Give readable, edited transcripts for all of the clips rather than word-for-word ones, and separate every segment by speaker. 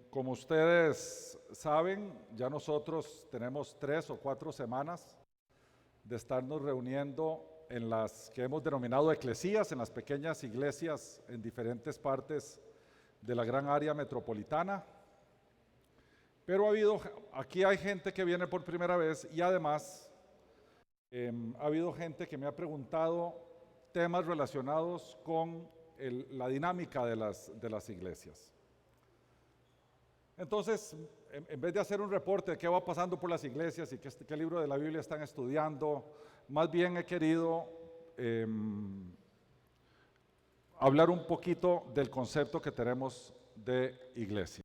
Speaker 1: Como ustedes saben, ya nosotros tenemos 3 o 4 semanas de estarnos reuniendo en las que hemos denominado eclesías, en las pequeñas iglesias en diferentes partes de la gran área metropolitana. Pero aquí hay gente que viene por primera vez y además ha habido gente que me ha preguntado temas relacionados con la dinámica de las iglesias. Entonces, en vez de hacer un reporte de qué va pasando por las iglesias y qué libro de la Biblia están estudiando, más bien he querido hablar un poquito del concepto que tenemos de iglesia.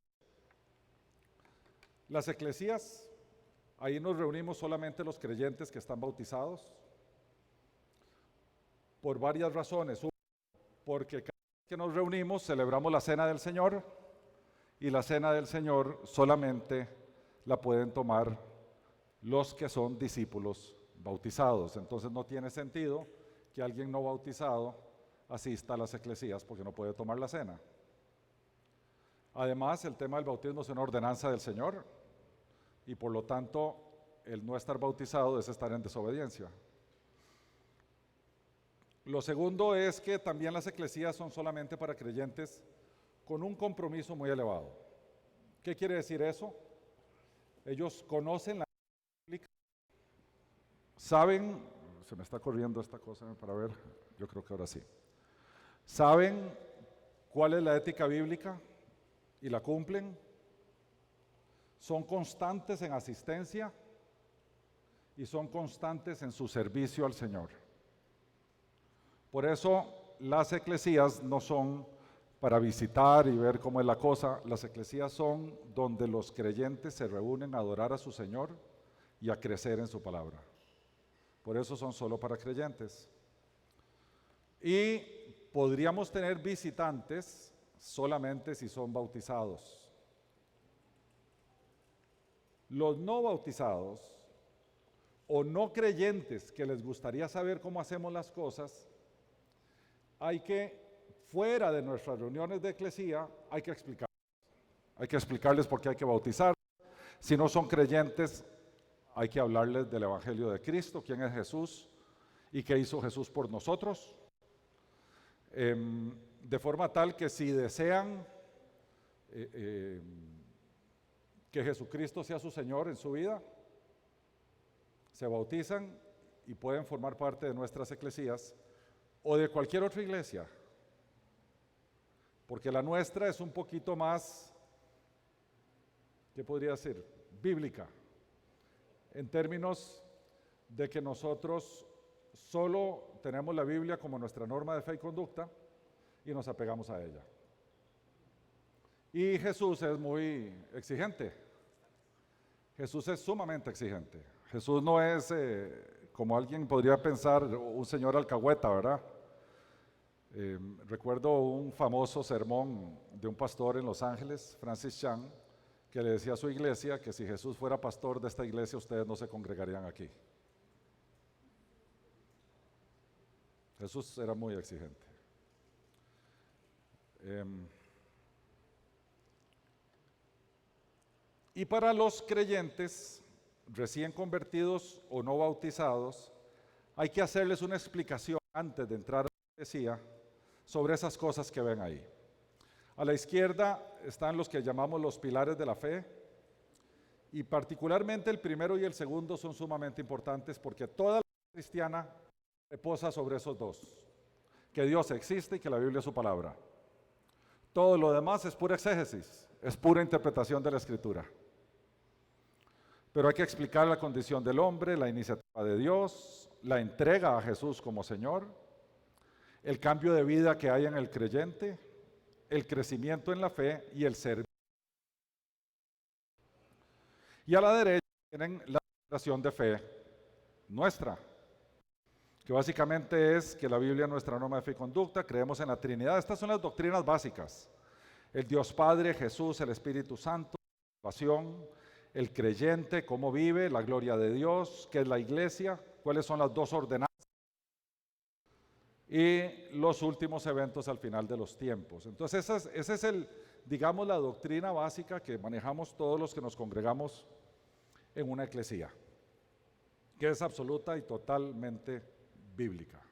Speaker 1: Las eclesías, ahí nos reunimos solamente los creyentes que están bautizados, por varias razones. Uno, porque cada vez que nos reunimos celebramos la Cena del Señor, y la Cena del Señor solamente la pueden tomar los que son discípulos bautizados. Entonces no tiene sentido que alguien no bautizado asista a las eclesías porque no puede tomar la cena. Además, el tema del bautismo es una ordenanza del Señor y por lo tanto el no estar bautizado es estar en desobediencia. Lo segundo es que también las eclesías son solamente para creyentes con un compromiso muy elevado. ¿Qué quiere decir eso? Ellos conocen la Biblia, saben, se me está corriendo esta cosa para ver, yo creo que ahora sí. Saben cuál es la ética bíblica y la cumplen, son constantes en asistencia y son constantes en su servicio al Señor. Por eso las eclesías no son para visitar y ver cómo es la cosa. Las eclesías son donde los creyentes se reúnen a adorar a su Señor y a crecer en su palabra. Por eso son solo para creyentes. Y podríamos tener visitantes solamente si son bautizados. Los no bautizados o no creyentes que les gustaría saber cómo hacemos las cosas, fuera de nuestras reuniones de eclesía, hay que explicarles por qué hay que bautizar. Si no son creyentes, hay que hablarles del Evangelio de Cristo, quién es Jesús y qué hizo Jesús por nosotros. De forma tal que si desean que Jesucristo sea su Señor en su vida, se bautizan y pueden formar parte de nuestras eclesías o de cualquier otra iglesia. Porque la nuestra es un poquito más, ¿qué podría decir? Bíblica, en términos de que nosotros solo tenemos la Biblia como nuestra norma de fe y conducta y nos apegamos a ella. Y Jesús es muy exigente. Jesús es sumamente exigente. Jesús no es, como alguien podría pensar, un señor alcahueta, ¿verdad? Recuerdo un famoso sermón de un pastor en Los Ángeles, Francis Chan, que le decía a su iglesia que si Jesús fuera pastor de esta iglesia, ustedes no se congregarían aquí. Jesús era muy exigente. Y para los creyentes recién convertidos o no bautizados, hay que hacerles una explicación antes de entrar a la iglesia sobre esas cosas que ven ahí. A la izquierda están los que llamamos los pilares de la fe, y particularmente el primero y el segundo son sumamente importantes porque toda la fe cristiana reposa sobre esos dos: que Dios existe y que la Biblia es su palabra. Todo lo demás es pura exégesis, es pura interpretación de la Escritura. Pero hay que explicar la condición del hombre, la iniciativa de Dios, la entrega a Jesús como Señor, el cambio de vida que hay en el creyente, el crecimiento en la fe y el servicio. Y a la derecha tienen la declaración de fe nuestra, que básicamente es que la Biblia es nuestra norma de fe y conducta, creemos en la Trinidad. Estas son las doctrinas básicas: el Dios Padre, Jesús, el Espíritu Santo, la salvación, el creyente, cómo vive, la gloria de Dios, qué es la iglesia, cuáles son las dos ordenanzas. y los últimos eventos al final de los tiempos. Entonces ese es digamos, la doctrina básica que manejamos todos los que nos congregamos en una eclesía, que es absoluta y totalmente bíblica.